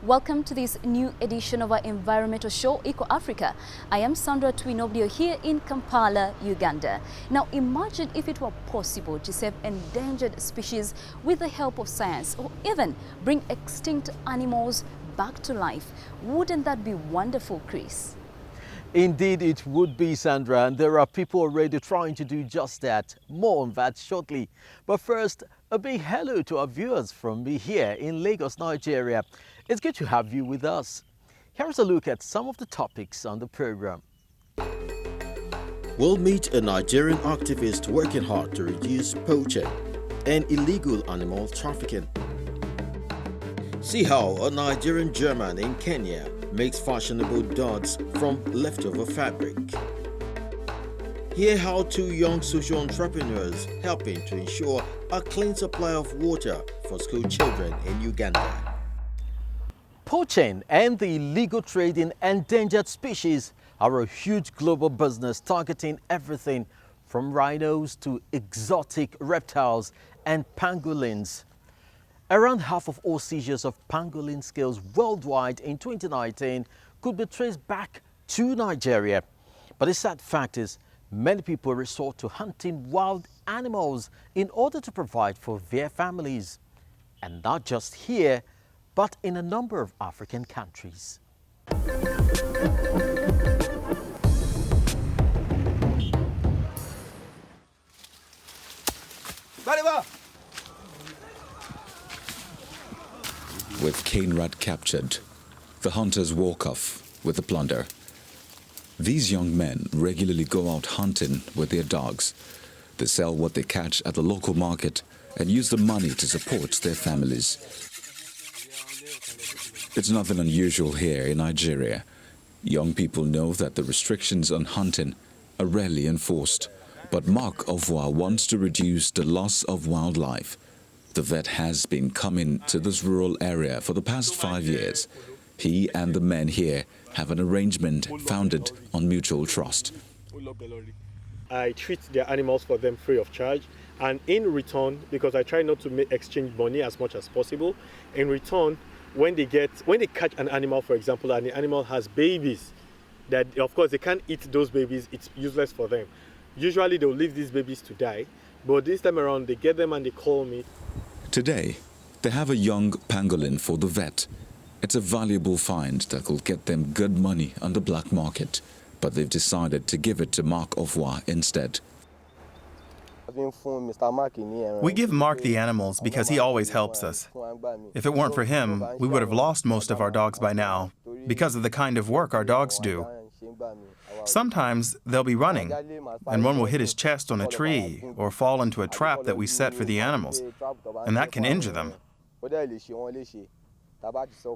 Welcome to this new edition of our environmental show, Eco Africa. I am Sandra Twinoblio here in Kampala, Uganda. Now imagine if it were possible to save endangered species with the help of science, or even bring extinct animals back to life. Wouldn't that be wonderful, Chris? Indeed, it would be, Sandra, and there are people already trying to do just that. More on that shortly. But first, a big hello to our viewers from me here in Lagos, Nigeria. It's good to have you with us. Here's a look at some of the topics on the program. We'll meet a Nigerian activist working hard to reduce poaching and illegal animal trafficking. See how a Nigerian German in Kenya makes fashionable duds from leftover fabric. Hear how two young social entrepreneurs helping to ensure a clean supply of water for school children in Uganda. Poaching and the illegal trade in endangered species are a huge global business targeting everything from rhinos to exotic reptiles and pangolins. Around half of all seizures of pangolin scales worldwide in 2019 could be traced back to Nigeria. But the sad fact is, many people resort to hunting wild animals in order to provide for their families. And not just here, but in a number of African countries. With cane rat captured, the hunters walk off with the plunder. These young men regularly go out hunting with their dogs. They sell what they catch at the local market and use the money to support their families. It's nothing unusual here in Nigeria. Young people know that the restrictions on hunting are rarely enforced, but Mark Ofwa wants to reduce the loss of wildlife. The vet has been coming to this rural area for the past 5 years. He and the men here have an arrangement founded on mutual trust. I treat their animals for them free of charge, and in return, because I try not to exchange money as much as possible, in return, when they catch an animal, for example, and the animal has babies, that of course they can't eat those babies, it's useless for them. Usually they'll leave these babies to die, but this time around they get them and they call me. Today, they have a young pangolin for the vet. It's a valuable find that will get them good money on the black market, but they've decided to give it to Mark Ofwa instead. We give Mark the animals because he always helps us. If it weren't for him, we would have lost most of our dogs by now because of the kind of work our dogs do. Sometimes they'll be running, and one will hit his chest on a tree or fall into a trap that we set for the animals, and that can injure them.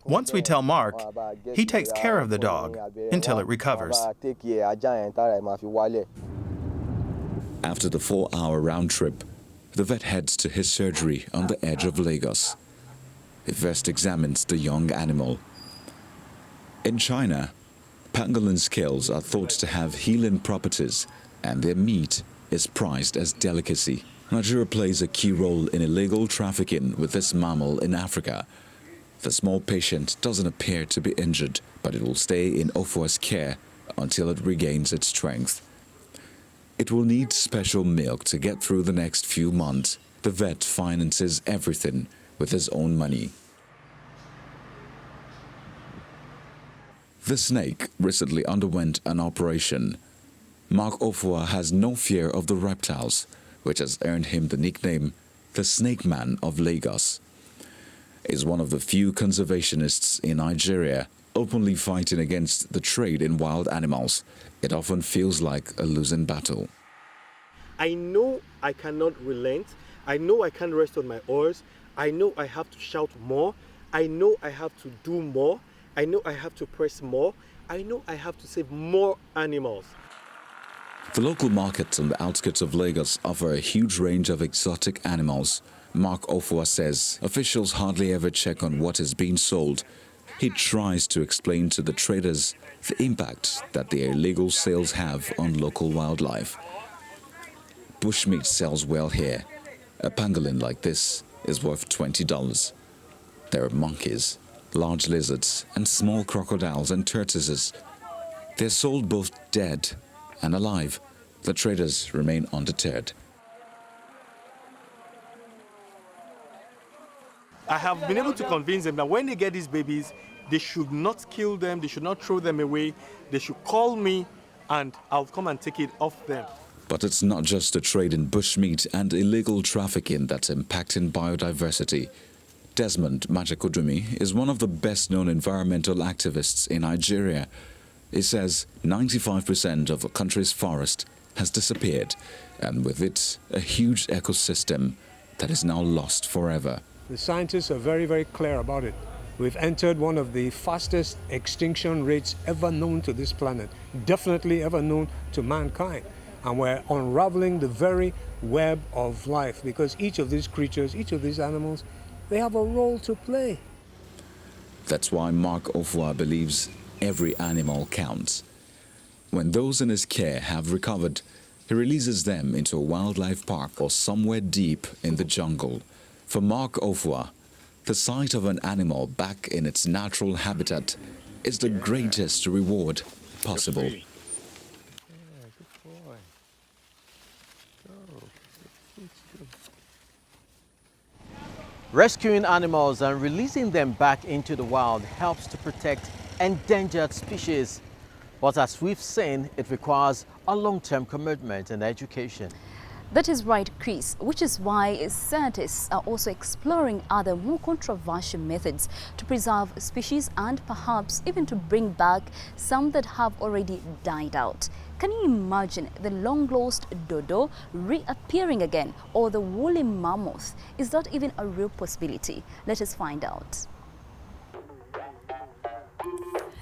Once we tell Mark, he takes care of the dog until it recovers. After the 4-hour round trip, the vet heads to his surgery on the edge of Lagos. He first examines the young animal. In China, pangolin scales are thought to have healing properties, and their meat is prized as delicacy. Nigeria plays a key role in illegal trafficking with this mammal in Africa. The small patient doesn't appear to be injured, but it will stay in Ofwa's care until it regains its strength. It will need special milk to get through the next few months. The vet finances everything with his own money. The snake recently underwent an operation. Mark Ofwa has no fear of the reptiles, which has earned him the nickname the Snake Man of Lagos. He's one of the few conservationists in Nigeria openly fighting against the trade in wild animals. It often feels like a losing battle. I know I cannot relent. I know I can't rest on my oars. I know I have to shout more. I know I have to do more. I know I have to press more. I know I have to save more animals. The local markets on the outskirts of Lagos offer a huge range of exotic animals. Mark Ofwa says officials hardly ever check on what is being sold. He tries to explain to the traders the impact that their illegal sales have on local wildlife. Bushmeat sells well here. A pangolin like this is worth $20. There are monkeys large lizards, and small crocodiles and tortoises. They're sold both dead and alive. The traders remain undeterred. I have been able to convince them that when they get these babies, they should not kill them, they should not throw them away, they should call me and I'll come and take it off them. But it's not just the trade in bushmeat and illegal trafficking that's impacting biodiversity. Desmond Machakodumi is one of the best-known environmental activists in Nigeria. He says 95% of the country's forest has disappeared, and with it, a huge ecosystem that is now lost forever. The scientists are very, very clear about it. We've entered one of the fastest extinction rates ever known to this planet, definitely ever known to mankind. And we're unraveling the very web of life, because each of these creatures, each of these animals, they have a role to play. That's why Mark Ofua believes every animal counts. When those in his care have recovered, he releases them into a wildlife park or somewhere deep in the jungle. For Mark Ofua, the sight of an animal back in its natural habitat is the greatest reward possible. Rescuing animals and releasing them back into the wild helps to protect endangered species. But as we've seen, it requires a long-term commitment and education. That is right, Chris, which is why scientists are also exploring other more controversial methods to preserve species and perhaps even to bring back some that have already died out. Can you imagine the long-lost dodo reappearing again, or the woolly mammoth? Is that even a real possibility? Let us find out.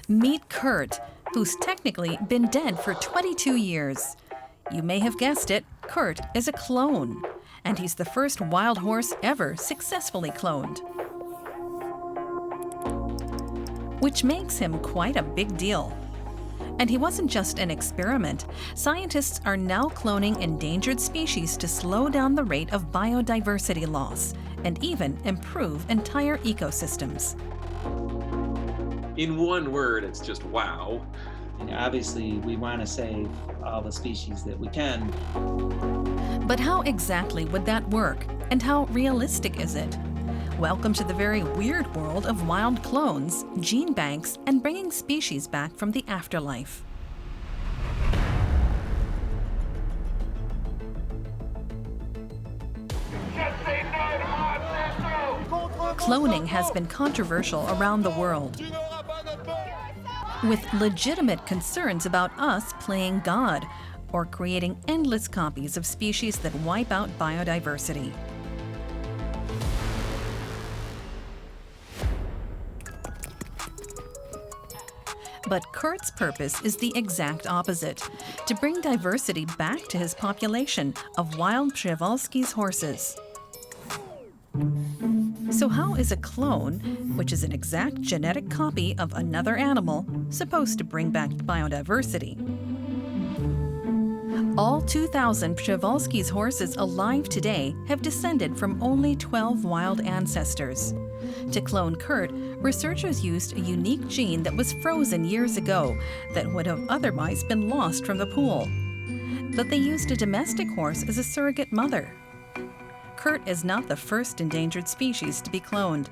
Meet Kurt, who's technically been dead for 22 years. You may have guessed it, Kurt is a clone, and he's the first wild horse ever successfully cloned. Which makes him quite a big deal. And he wasn't just an experiment. Scientists are now cloning endangered species to slow down the rate of biodiversity loss and even improve entire ecosystems. In one word, it's just wow. Obviously, we want to save all the species that we can. But how exactly would that work? And how realistic is it? Welcome to the very weird world of wild clones, gene banks, and bringing species back from the afterlife. Cloning has been controversial around the world, with legitimate concerns about us playing God or creating endless copies of species that wipe out biodiversity. But Kurt's purpose is the exact opposite, to bring diversity back to his population of wild Przewalski's horses. So how is a clone, which is an exact genetic copy of another animal, supposed to bring back biodiversity? All 2,000 Przewalski's horses alive today have descended from only 12 wild ancestors. To clone Kurt, researchers used a unique gene that was frozen years ago that would have otherwise been lost from the pool. But they used a domestic horse as a surrogate mother. Kurt is not the first endangered species to be cloned.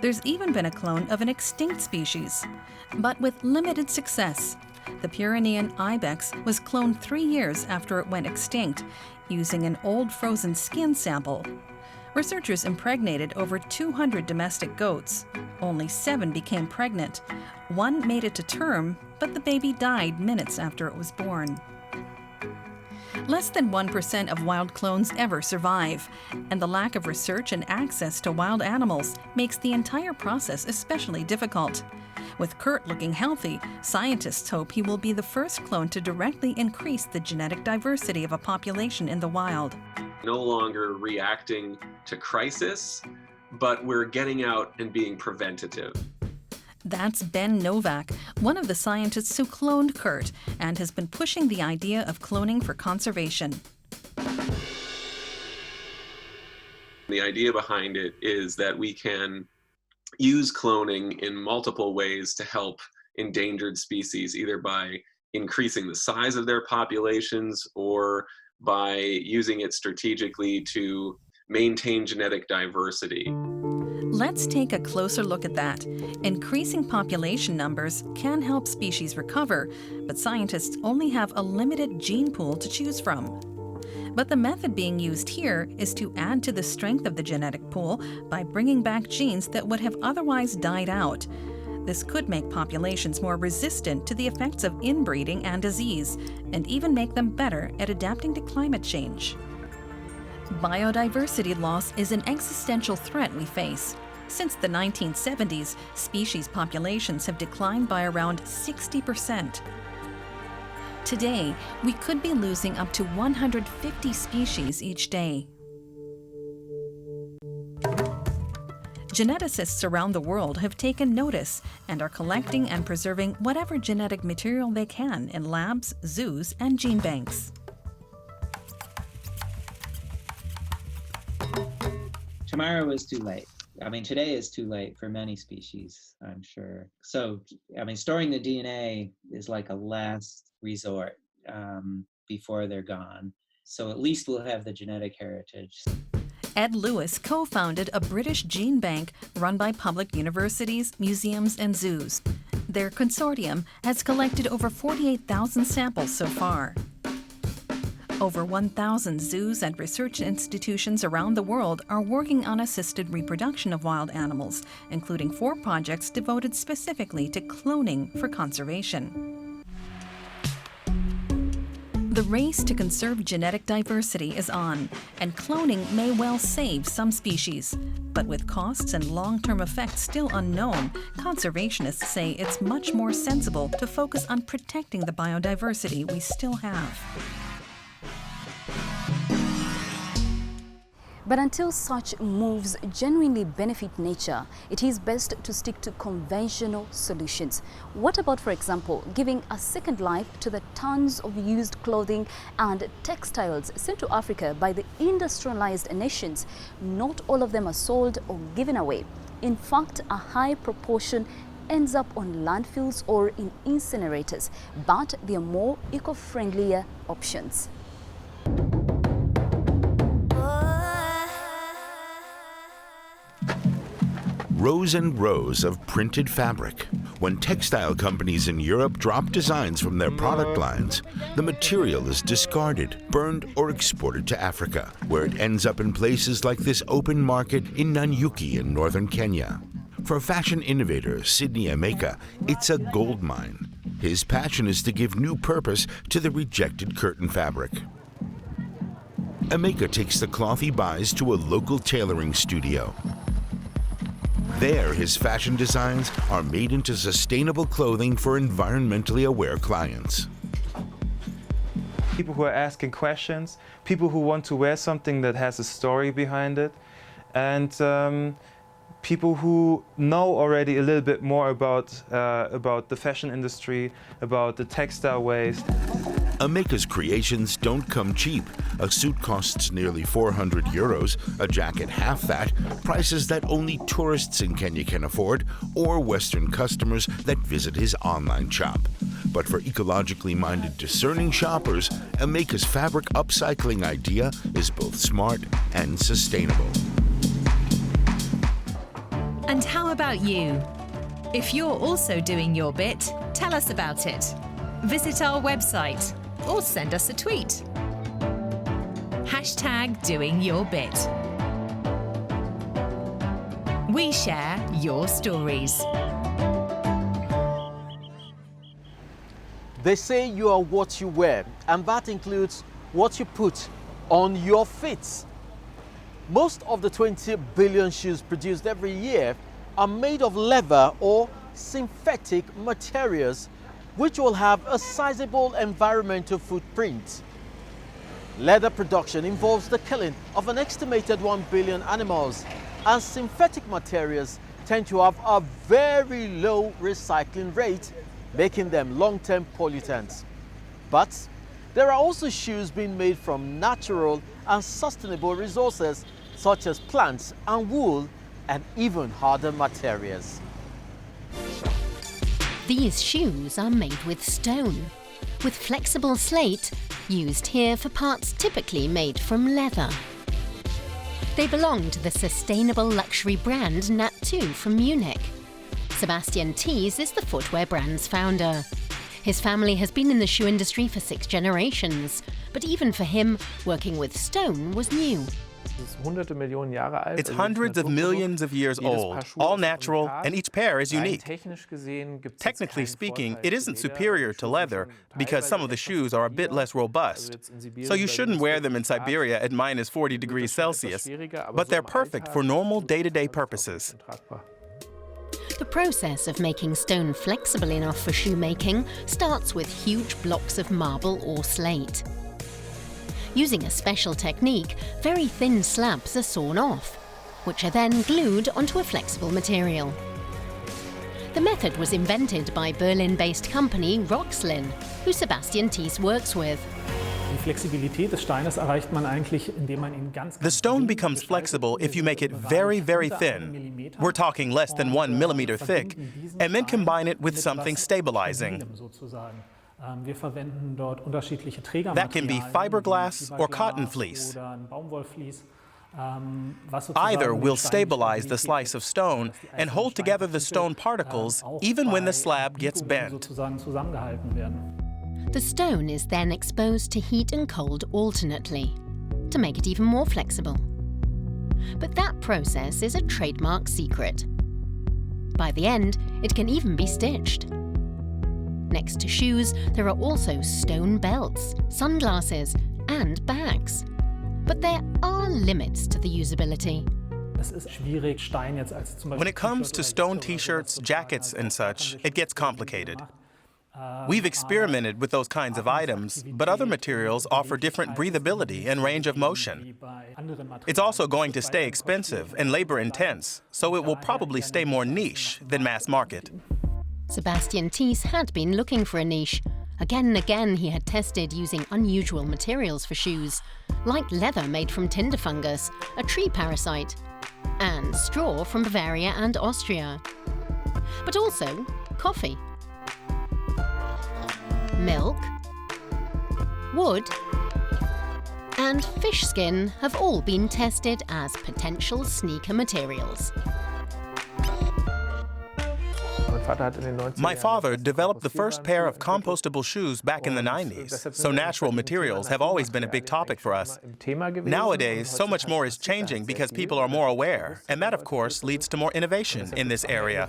There's even been a clone of an extinct species, but with limited success. The Pyrenean ibex was cloned 3 years after it went extinct, using an old frozen skin sample. Researchers impregnated over 200 domestic goats. Only 7 became pregnant. 1 made it to term, but the baby died minutes after it was born. Less than 1% of wild clones ever survive, and the lack of research and access to wild animals makes the entire process especially difficult. With Kurt looking healthy, scientists hope he will be the first clone to directly increase the genetic diversity of a population in the wild. No longer reacting to crisis, but we're getting out and being preventative. That's Ben Novak, one of the scientists who cloned Kurt and has been pushing the idea of cloning for conservation. The idea behind it is that we can use cloning in multiple ways to help endangered species, either by increasing the size of their populations or by using it strategically to maintain genetic diversity. Let's take a closer look at that. Increasing population numbers can help species recover, but scientists only have a limited gene pool to choose from. But the method being used here is to add to the strength of the genetic pool by bringing back genes that would have otherwise died out. This could make populations more resistant to the effects of inbreeding and disease, and even make them better at adapting to climate change. Biodiversity loss is an existential threat we face. Since the 1970s, species populations have declined by around 60%. Today, we could be losing up to 150 species each day. Geneticists around the world have taken notice and are collecting and preserving whatever genetic material they can in labs, zoos, and gene banks. Tomorrow is too late. I mean, today is too late for many species, I'm sure. So, I mean, storing the DNA is like a last resort before they're gone. So at least we'll have the genetic heritage. Ed Lewis co-founded a British gene bank run by public universities, museums, and zoos. Their consortium has collected over 48,000 samples so far. Over 1,000 zoos and research institutions around the world are working on assisted reproduction of wild animals, including 4 projects devoted specifically to cloning for conservation. The race to conserve genetic diversity is on, and cloning may well save some species. But with costs and long-term effects still unknown, conservationists say it's much more sensible to focus on protecting the biodiversity we still have. But until such moves genuinely benefit nature, it is best to stick to conventional solutions. What about, for example, giving a second life to the tons of used clothing and textiles sent to Africa by the industrialized nations? Not all of them are sold or given away. In fact, a high proportion ends up on landfills or in incinerators, but there are more eco-friendlier options. Rows and rows of printed fabric. When textile companies in Europe drop designs from their product lines, the material is discarded, burned, or exported to Africa, where it ends up in places like this open market in Nanyuki in northern Kenya. For fashion innovator Sydney Emeka, it's a gold mine. His passion is to give new purpose to the rejected curtain fabric. Emeka takes the cloth he buys to a local tailoring studio. There, his fashion designs are made into sustainable clothing for environmentally aware clients. People who are asking questions, people who want to wear something that has a story behind it, and people who know already a little bit more about the fashion industry, about the textile waste. Emeka's creations don't come cheap. A suit costs nearly 400 euros, a jacket half that, prices that only tourists in Kenya can afford, or Western customers that visit his online shop. But for ecologically minded, discerning shoppers, Emeka's fabric upcycling idea is both smart and sustainable. And how about you? If you're also doing your bit, tell us about it. Visit our website or send us a tweet. #DoingYourBit. We share your stories. They say you are what you wear, and that includes what you put on your feet. Most of the 20 billion shoes produced every year are made of leather or synthetic materials, which will have a sizable environmental footprint. Leather production involves the killing of an estimated 1 billion animals, and synthetic materials tend to have a very low recycling rate, making them long-term pollutants. But there are also shoes being made from natural and sustainable resources, such as plants and wool, and even harder materials. These shoes are made with stone, with flexible slate used here for parts typically made from leather. They belong to the sustainable luxury brand Nat2 from Munich. Sebastian Thies is the footwear brand's founder. His family has been in the shoe industry for 6 generations, but even for him, working with stone was new. It's hundreds of millions of years old, all natural, and each pair is unique. Technically speaking, it isn't superior to leather because some of the shoes are a bit less robust. So you shouldn't wear them in Siberia at minus 40 degrees Celsius, but they're perfect for normal day-to-day purposes. The process of making stone flexible enough for shoemaking starts with huge blocks of marble or slate. Using a special technique, very thin slabs are sawn off, which are then glued onto a flexible material. The method was invented by Berlin-based company Roxlin, who Sebastian Thies works with. The stone becomes flexible if you make it very, very thin. We're talking less than 1 millimeter thick, and then combine it with something stabilizing. That can be fiberglass or cotton fleece. Either will stabilize the slice of stone and hold together the stone particles even when the slab gets bent. The stone is then exposed to heat and cold alternately to make it even more flexible. But that process is a trademark secret. By the end, it can even be stitched. Next to shoes, there are also stone belts, sunglasses, and bags. But there are limits to the usability. When it comes to stone t-shirts, jackets, and such, it gets complicated. We've experimented with those kinds of items, but other materials offer different breathability and range of motion. It's also going to stay expensive and labor-intense, so it will probably stay more niche than mass market. Sebastian Thies had been looking for a niche. Again and again he had tested using unusual materials for shoes, like leather made from tinder fungus, a tree parasite, and straw from Bavaria and Austria. But also coffee, milk, wood, and fish skin have all been tested as potential sneaker materials. My father developed the first pair of compostable shoes back in the 90s, so natural materials have always been a big topic for us. Nowadays, so much more is changing because people are more aware, and that, of course, leads to more innovation in this area.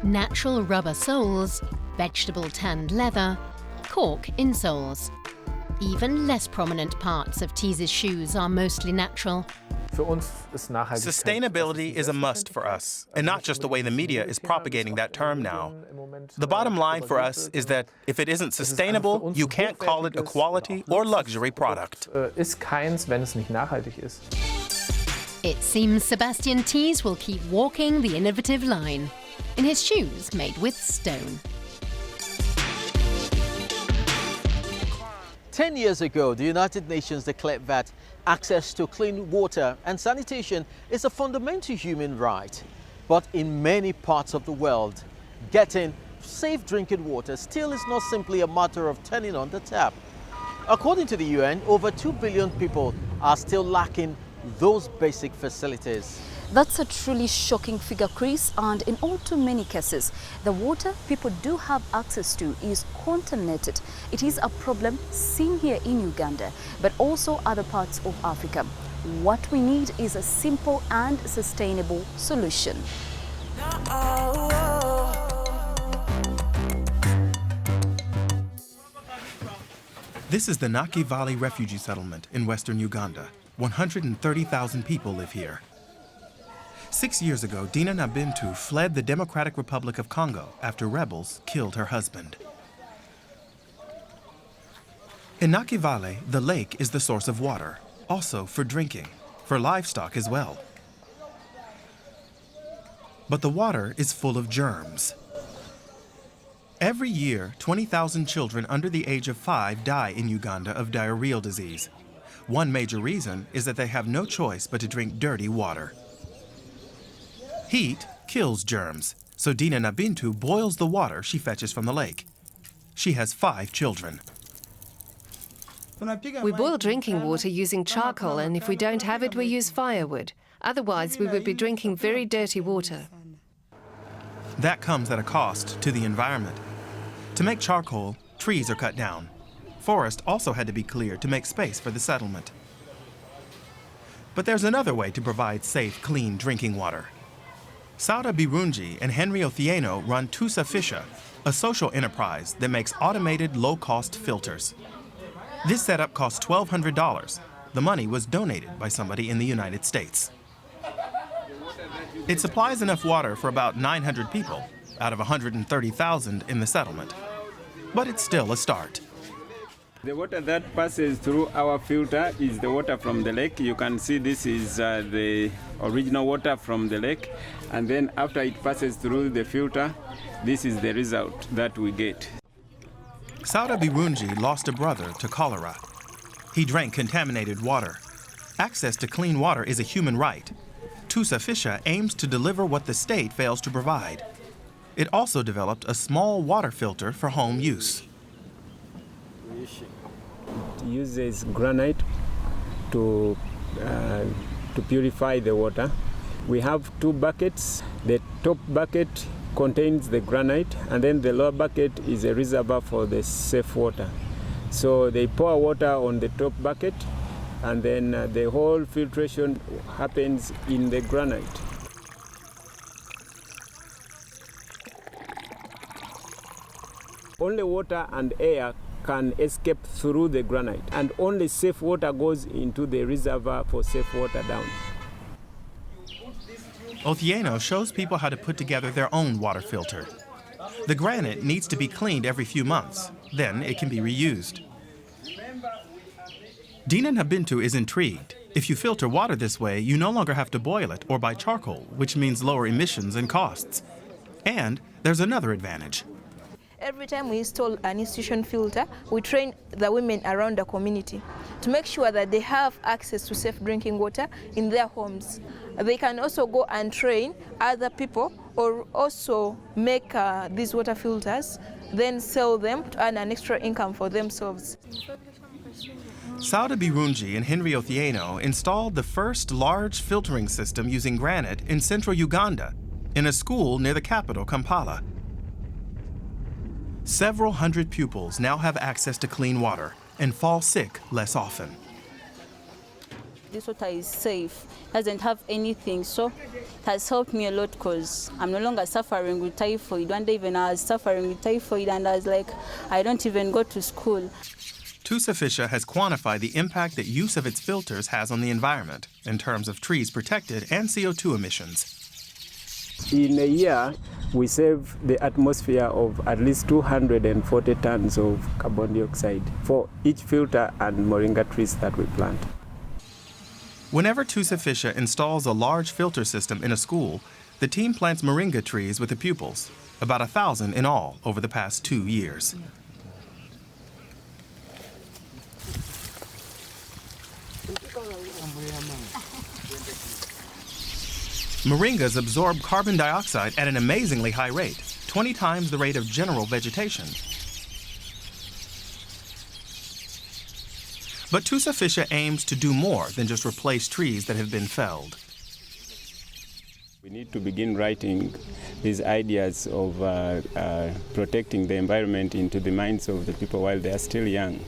Natural rubber soles, vegetable tanned leather, cork insoles. Even less prominent parts of Thies' shoes are mostly natural. Sustainability is a must for us, and not just the way the media is propagating that term now. The bottom line for us is that if it isn't sustainable, you can't call it a quality or luxury product. It seems Sebastian Thies will keep walking the innovative line in his shoes made with stone. 10 years ago, the United Nations declared that access to clean water and sanitation is a fundamental human right. But in many parts of the world, getting safe drinking water still is not simply a matter of turning on the tap. According to the UN, over 2 billion people are still lacking those basic facilities. That's a truly shocking figure, Chris, and in all too many cases, the water people do have access to is contaminated. It is a problem seen here in Uganda, but also other parts of Africa. What we need is a simple and sustainable solution. This is the Naki Valley refugee settlement in western Uganda. 130,000 people live here. 6 years ago, Dina Nabintu fled the Democratic Republic of Congo after rebels killed her husband. In Naki Valley, the lake is the source of water, also for drinking, for livestock as well. But the water is full of germs. Every year, 20,000 children under the age of 5 die in Uganda of diarrheal disease. One major reason is that they have no choice but to drink dirty water. Heat kills germs, so Dina Nabintu boils the water she fetches from the lake. She has 5 children. We boil drinking water using charcoal, and if we don't have it, we use firewood. Otherwise, we would be drinking very dirty water. That comes at a cost to the environment. To make charcoal, trees are cut down. Forest also had to be cleared to make space for the settlement. But there's another way to provide safe, clean drinking water. Sauda Birungi and Henry Othieno run Tusa Fisha, a social enterprise that makes automated, low-cost filters. This setup cost $1,200. The money was donated by somebody in the United States. It supplies enough water for about 900 people out of 130,000 in the settlement. But it's still a start. The water that passes through our filter is the water from the lake. You can see this is the original water from the lake. And then after it passes through the filter, this is the result that we get. Sauda Birungi lost a brother to cholera. He drank contaminated water. Access to clean water is a human right. Tusa Fisha aims to deliver what the state fails to provide. It also developed a small water filter for home use. It uses granite to purify the water. We have 2 buckets. The top bucket contains the granite, and then the lower bucket is a reservoir for the safe water. So they pour water on the top bucket, and then the whole filtration happens in the granite. Only water and air can escape through the granite, and only safe water goes into the reservoir for safe water down. Othieno shows people how to put together their own water filter. The granite needs to be cleaned every few months, then it can be reused. Dina Nabintu is intrigued. If you filter water this way, you no longer have to boil it or buy charcoal, which means lower emissions and costs. And there's another advantage. Every time we install an institution filter, we train the women around the community to make sure that they have access to safe drinking water in their homes. They can also go and train other people or also make these water filters, then sell them to earn an extra income for themselves. Sauda Birungi and Henry Othieno installed the first large filtering system using granite in central Uganda, in a school near the capital, Kampala. Several hundred pupils now have access to clean water and fall sick less often. This water is safe, doesn't have anything, so it has helped me a lot because I'm no longer suffering with typhoid. One day even I was suffering with typhoid and I was like, I don't even go to school. Tusa Fisha has quantified the impact that use of its filters has on the environment in terms of trees protected and CO2 emissions. In a year, we save the atmosphere of at least 240 tons of carbon dioxide for each filter and moringa trees that we plant. Whenever Tusa Fisha installs a large filter system in a school, the team plants moringa trees with the pupils, about 1,000 in all over the past 2 years. Moringas absorb carbon dioxide at an amazingly high rate, 20 times the rate of general vegetation. But Tusa Fisha aims to do more than just replace trees that have been felled. We need to begin writing these ideas of protecting the environment into the minds of the people while they are still young.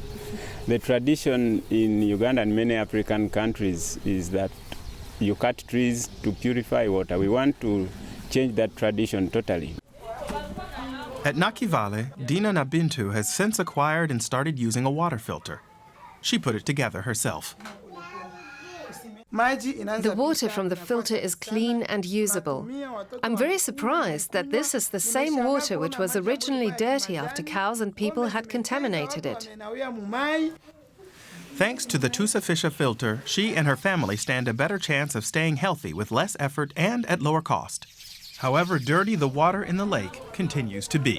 The tradition in Uganda and many African countries is that you cut trees to purify water. We want to change that tradition totally. At Nakivale, Dina Nabintu has since acquired and started using a water filter. She put it together herself. The water from the filter is clean and usable. I'm very surprised that this is the same water which was originally dirty after cows and people had contaminated it. Thanks to the Tusa Fisha filter, she and her family stand a better chance of staying healthy with less effort and at lower cost. However dirty the water in the lake continues to be.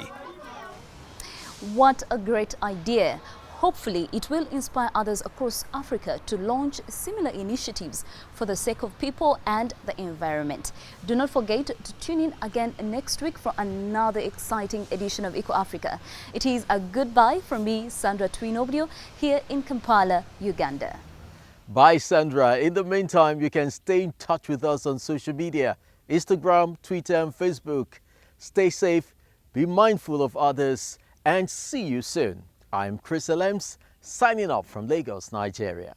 What a great idea. hopefully it will inspire others across Africa to launch similar initiatives for the sake of people and the environment. Do not forget to tune in again next week for another exciting edition of Eco Africa. It is a goodbye from me, Sandra Twinobrio, here in Kampala, Uganda. Bye, Sandra. In the meantime, you can stay in touch with us on social media, Instagram, Twitter and Facebook. Stay safe, be mindful of others, and see you soon. I'm Chris Elems, signing off from Lagos, Nigeria.